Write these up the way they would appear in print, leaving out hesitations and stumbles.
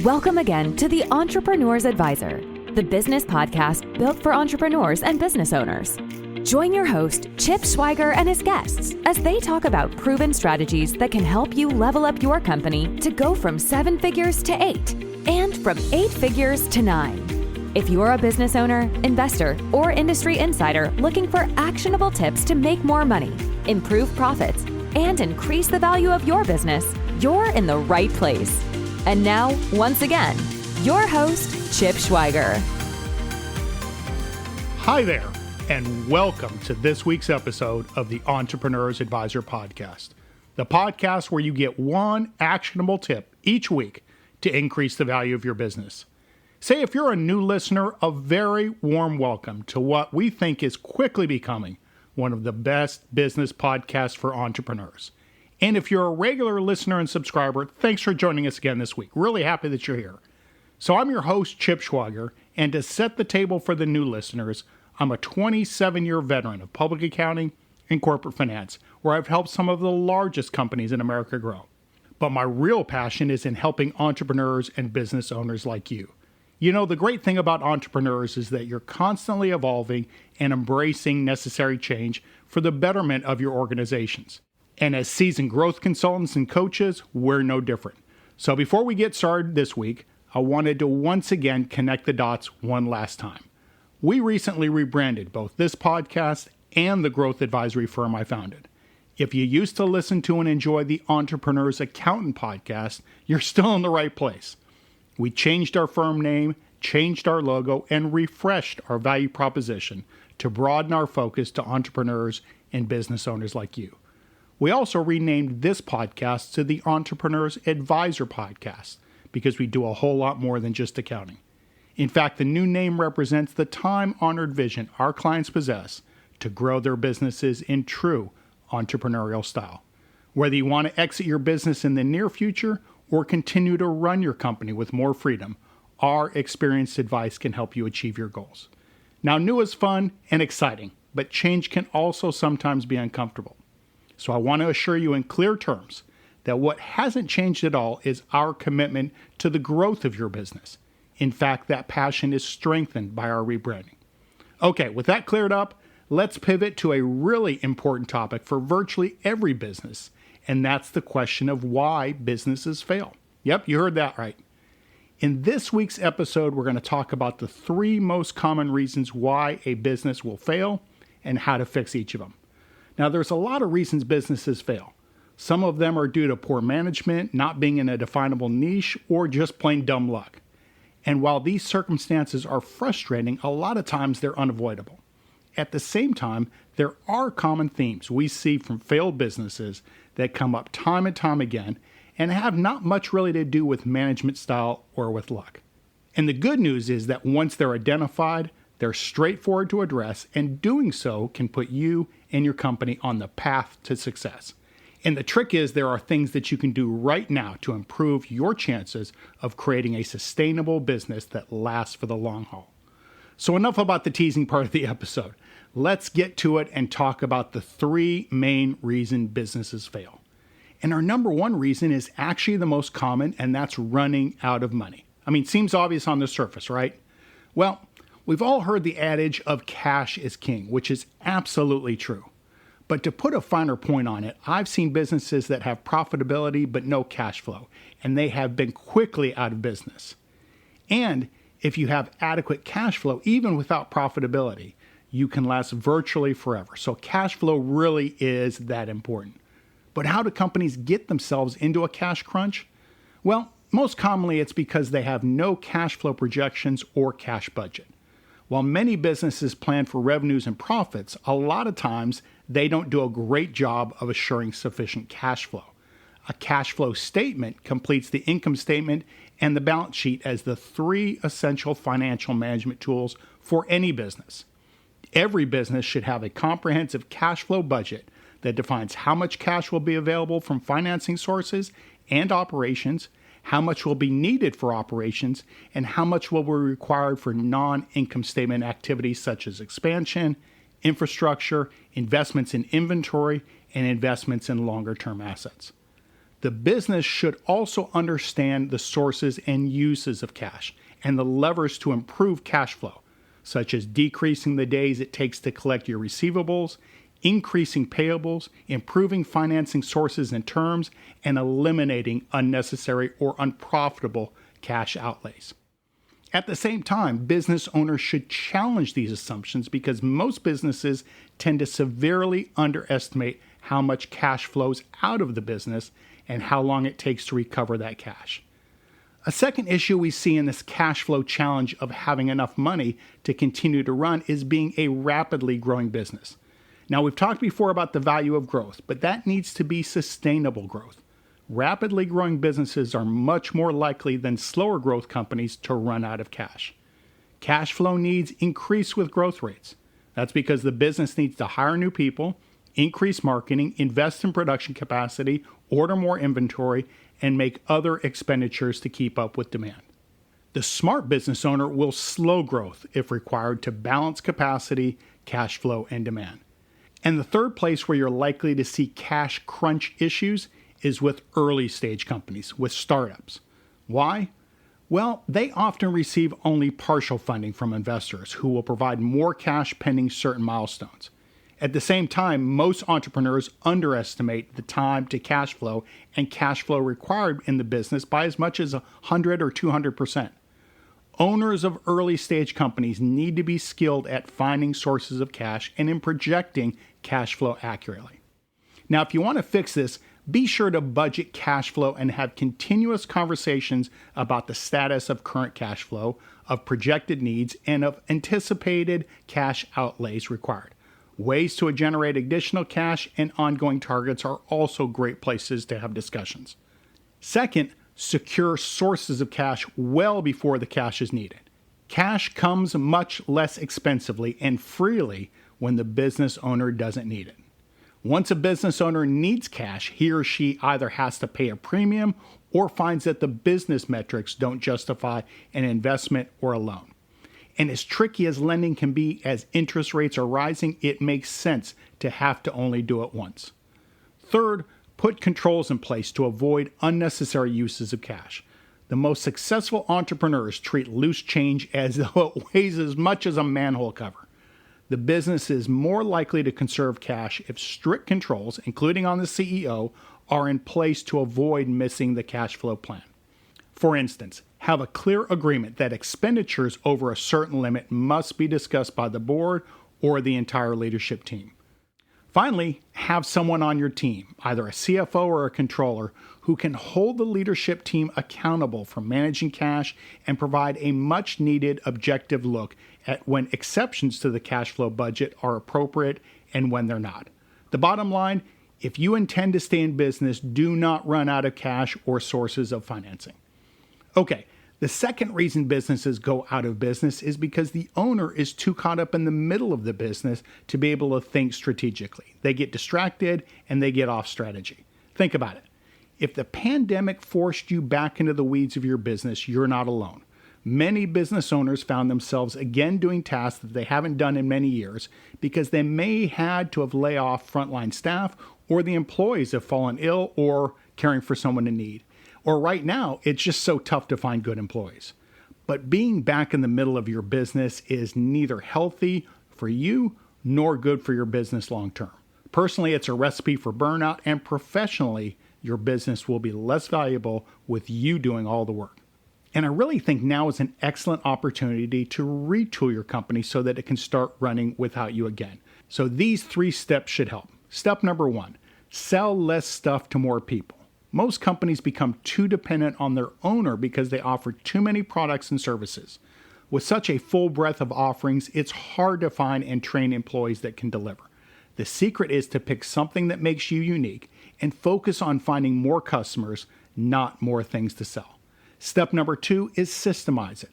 Welcome again to the Entrepreneur's Advisor, the business podcast built for entrepreneurs and business owners. Join your host, Chip Schweiger, and his guests as they talk about proven strategies that can help you level up your company to go from 7 figures to 8 and from 8 figures to 9. If you're a business owner, investor, or industry insider looking for actionable tips to make more money, improve profits, and increase the value of your business, you're in the right place. And now, once again, your host, Chip Schweiger. Hi there, and welcome to this week's episode of the Entrepreneur's Advisor podcast, the podcast where you get one actionable tip each week to increase the value of your business. Say, if you're a new listener, a very warm welcome to what we think is quickly becoming one of the best business podcasts for entrepreneurs. And if you're a regular listener and subscriber, thanks for joining us again this week. Really happy that you're here. So I'm your host, Chip Schweiger, and to set the table for the new listeners, I'm a 27-year veteran of public accounting and corporate finance, where I've helped some of the largest companies in America grow. But my real passion is in helping entrepreneurs and business owners like you. You know, the great thing about entrepreneurs is that you're constantly evolving and embracing necessary change for the betterment of your organizations. And as seasoned growth consultants and coaches, we're no different. So before we get started this week, I wanted to once again connect the dots one last time. We recently rebranded both this podcast and the growth advisory firm I founded. If you used to listen to and enjoy the Entrepreneur's Accountant podcast, you're still in the right place. We changed our firm name, changed our logo, and refreshed our value proposition to broaden our focus to entrepreneurs and business owners like you. We also renamed this podcast to the Entrepreneur's Advisor podcast because we do a whole lot more than just accounting. In fact, the new name represents the time-honored vision our clients possess to grow their businesses in true entrepreneurial style. Whether you want to exit your business in the near future or continue to run your company with more freedom, our experienced advice can help you achieve your goals. Now, new is fun and exciting, but change can also sometimes be uncomfortable. So I want to assure you in clear terms that what hasn't changed at all is our commitment to the growth of your business. In fact, that passion is strengthened by our rebranding. Okay, with that cleared up, let's pivot to a really important topic for virtually every business, and that's the question of why businesses fail. Yep, you heard that right. In this week's episode, we're going to talk about the 3 most common reasons why a business will fail and how to fix each of them. Now, there's a lot of reasons businesses fail. Some of them are due to poor management, not being in a definable niche, or just plain dumb luck. And while these circumstances are frustrating, a lot of times they're unavoidable. At the same time, there are common themes we see from failed businesses that come up time and time again and have not much really to do with management style or with luck. And the good news is that once they're identified, they're straightforward to address, and doing so can put you and your company on the path to success. And the trick is there are things that you can do right now to improve your chances of creating a sustainable business that lasts for the long haul. So enough about the teasing part of the episode. Let's get to it and talk about the 3 main reasons businesses fail. And our number 1 reason is actually the most common, and that's running out of money. I mean, seems obvious on the surface, right? Well, we've all heard the adage of cash is king, which is absolutely true. But to put a finer point on it, I've seen businesses that have profitability but no cash flow, and they have been quickly out of business. And if you have adequate cash flow, even without profitability, you can last virtually forever. So cash flow really is that important. But how do companies get themselves into a cash crunch? Well, most commonly it's because they have no cash flow projections or cash budget. While many businesses plan for revenues and profits, a lot of times they don't do a great job of assuring sufficient cash flow. A cash flow statement completes the income statement and the balance sheet as the 3 essential financial management tools for any business. Every business should have a comprehensive cash flow budget that defines how much cash will be available from financing sources and operations, how much will be needed for operations, and how much will be required for non-income statement activities such as expansion, infrastructure, investments in inventory, and investments in longer-term assets. The business should also understand the sources and uses of cash and the levers to improve cash flow, such as decreasing the days it takes to collect your receivables, increasing payables, improving financing sources and terms, and eliminating unnecessary or unprofitable cash outlays. At the same time, business owners should challenge these assumptions because most businesses tend to severely underestimate how much cash flows out of the business and how long it takes to recover that cash. A second issue we see in this cash flow challenge of having enough money to continue to run is being a rapidly growing business. Now, we've talked before about the value of growth, but that needs to be sustainable growth. Rapidly growing businesses are much more likely than slower growth companies to run out of cash. Cash flow needs increase with growth rates. That's because the business needs to hire new people, increase marketing, invest in production capacity, order more inventory, and make other expenditures to keep up with demand. The smart business owner will slow growth if required to balance capacity, cash flow, and demand. And the third place where you're likely to see cash crunch issues is with early stage companies, with startups. Why? Well, they often receive only partial funding from investors who will provide more cash pending certain milestones. At the same time, most entrepreneurs underestimate the time to cash flow and cash flow required in the business by as much as 100 or 200%. Owners of early stage companies need to be skilled at finding sources of cash and in projecting cash flow accurately. Now, if you want to fix this, be sure to budget cash flow and have continuous conversations about the status of current cash flow, of projected needs, and of anticipated cash outlays required. Ways to generate additional cash and ongoing targets are also great places to have discussions. Second, secure sources of cash well before the cash is needed. Cash comes much less expensively and freely when the business owner doesn't need it. Once a business owner needs cash, he or she either has to pay a premium or finds that the business metrics don't justify an investment or a loan. And as tricky as lending can be as interest rates are rising, it makes sense to have to only do it once. Third, put controls in place to avoid unnecessary uses of cash. The most successful entrepreneurs treat loose change as though it weighs as much as a manhole cover. The business is more likely to conserve cash if strict controls, including on the CEO, are in place to avoid missing the cash flow plan. For instance, have a clear agreement that expenditures over a certain limit must be discussed by the board or the entire leadership team. Finally, have someone on your team, either a CFO or a controller, who can hold the leadership team accountable for managing cash and provide a much-needed objective look at when exceptions to the cash flow budget are appropriate and when they're not. The bottom line, if you intend to stay in business, do not run out of cash or sources of financing. Okay, the second reason businesses go out of business is because the owner is too caught up in the middle of the business to be able to think strategically. They get distracted and they get off strategy. Think about it. If the pandemic forced you back into the weeds of your business, you're not alone. Many business owners found themselves again doing tasks that they haven't done in many years because they may had to have laid off frontline staff, or the employees have fallen ill or caring for someone in need. Or right now, it's just so tough to find good employees. But being back in the middle of your business is neither healthy for you nor good for your business long term. Personally, it's a recipe for burnout, and professionally, your business will be less valuable with you doing all the work. And I really think now is an excellent opportunity to retool your company so that it can start running without you again. So these 3 steps should help. Step number 1, sell less stuff to more people. Most companies become too dependent on their owner because they offer too many products and services. With such a full breadth of offerings, it's hard to find and train employees that can deliver. The secret is to pick something that makes you unique and focus on finding more customers, not more things to sell. Step number 2 is systemize it.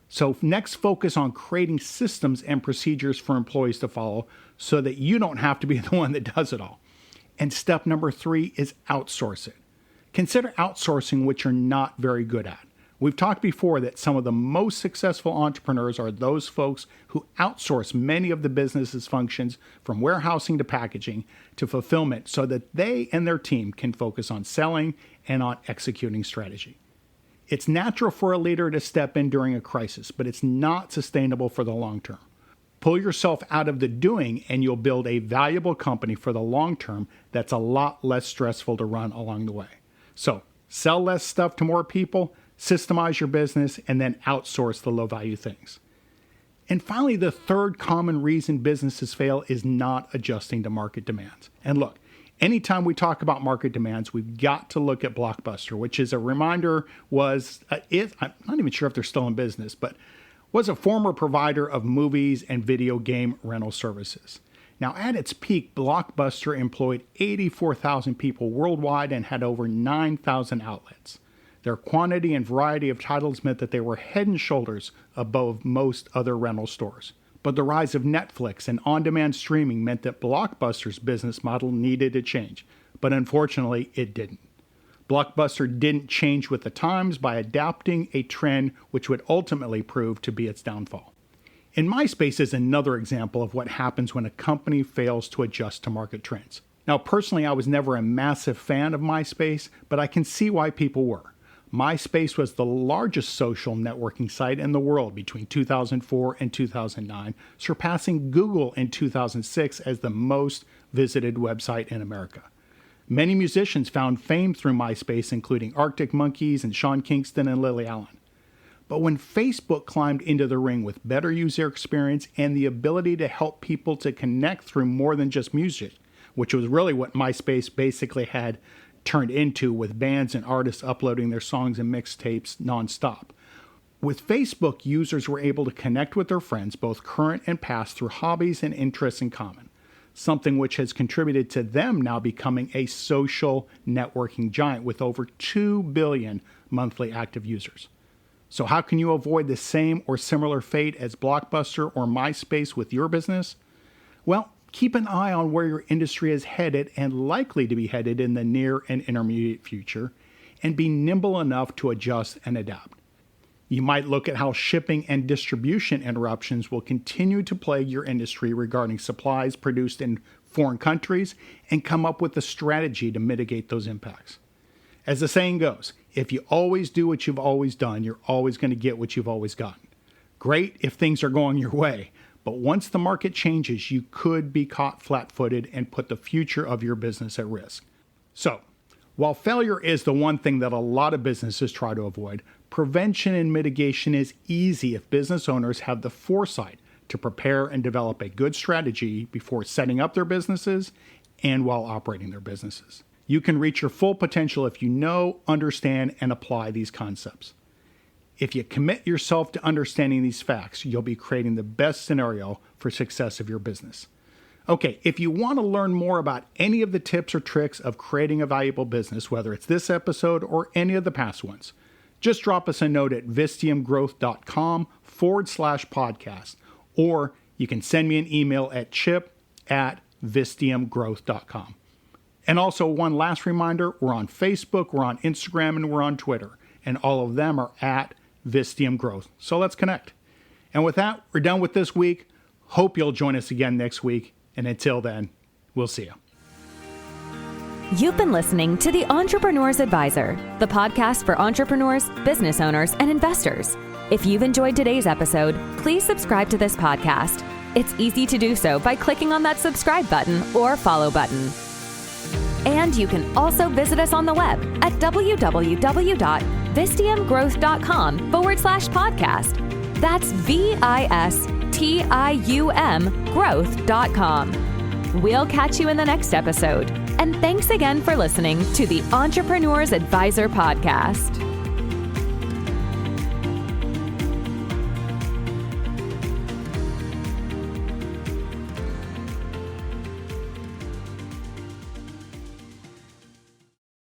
So next, focus on creating systems and procedures for employees to follow so that you don't have to be the one that does it all. And step number 3 is outsource it. Consider outsourcing what you're not very good at. We've talked before that some of the most successful entrepreneurs are those folks who outsource many of the business's functions from warehousing to packaging to fulfillment so that they and their team can focus on selling and on executing strategy. It's natural for a leader to step in during a crisis, but it's not sustainable for the long term. Pull yourself out of the doing and you'll build a valuable company for the long term that's a lot less stressful to run along the way. So sell less stuff to more people, systemize your business, and then outsource the low-value things. And finally, the third common reason businesses fail is not adjusting to market demands. And look, anytime we talk about market demands, we've got to look at Blockbuster, which is a reminder I'm not even sure if they're still in business, but was a former provider of movies and video game rental services. Now, at its peak, Blockbuster employed 84,000 people worldwide and had over 9,000 outlets. Their quantity and variety of titles meant that they were head and shoulders above most other rental stores. But the rise of Netflix and on-demand streaming meant that Blockbuster's business model needed to change. But unfortunately, it didn't. Blockbuster didn't change with the times by adapting a trend which would ultimately prove to be its downfall. And MySpace is another example of what happens when a company fails to adjust to market trends. Now, personally, I was never a massive fan of MySpace, but I can see why people were. MySpace was the largest social networking site in the world between 2004 and 2009, surpassing Google in 2006 as the most visited website in America. Many musicians found fame through MySpace, including Arctic Monkeys and Sean Kingston and Lily Allen. But when Facebook climbed into the ring with better user experience and the ability to help people to connect through more than just music, which was really what MySpace basically had turned into, with bands and artists uploading their songs and mixtapes nonstop. With Facebook, users were able to connect with their friends, both current and past, through hobbies and interests in common, something which has contributed to them now becoming a social networking giant with over 2 billion monthly active users. So how can you avoid the same or similar fate as Blockbuster or MySpace with your business? Well, keep an eye on where your industry is headed and likely to be headed in the near and intermediate future, and be nimble enough to adjust and adapt. You might look at how shipping and distribution interruptions will continue to plague your industry regarding supplies produced in foreign countries and come up with a strategy to mitigate those impacts. As the saying goes, if you always do what you've always done, you're always going to get what you've always gotten. Great if things are going your way. But once the market changes, you could be caught flat-footed and put the future of your business at risk. So, while failure is the one thing that a lot of businesses try to avoid, prevention and mitigation is easy if business owners have the foresight to prepare and develop a good strategy before setting up their businesses and while operating their businesses. You can reach your full potential if you know, understand, and apply these concepts. If you commit yourself to understanding these facts, you'll be creating the best scenario for success of your business. Okay, if you want to learn more about any of the tips or tricks of creating a valuable business, whether it's this episode or any of the past ones, just drop us a note at vistiumgrowth.com/podcast, or you can send me an email at chip@vistiumgrowth.com. And also, one last reminder, we're on Facebook, we're on Instagram, and we're on Twitter, and all of them are at Vistium Growth. So let's connect. And with that, we're done with this week. Hope you'll join us again next week. And until then, we'll see you. You've been listening to The Entrepreneur's Advisor, the podcast for entrepreneurs, business owners, and investors. If you've enjoyed today's episode, please subscribe to this podcast. It's easy to do so by clicking on that subscribe button or follow button. And you can also visit us on the web at www.vistiumgrowth.com/podcast. That's VISTIUM growth.com. We'll catch you in the next episode. And thanks again for listening to the Entrepreneur's Advisor podcast.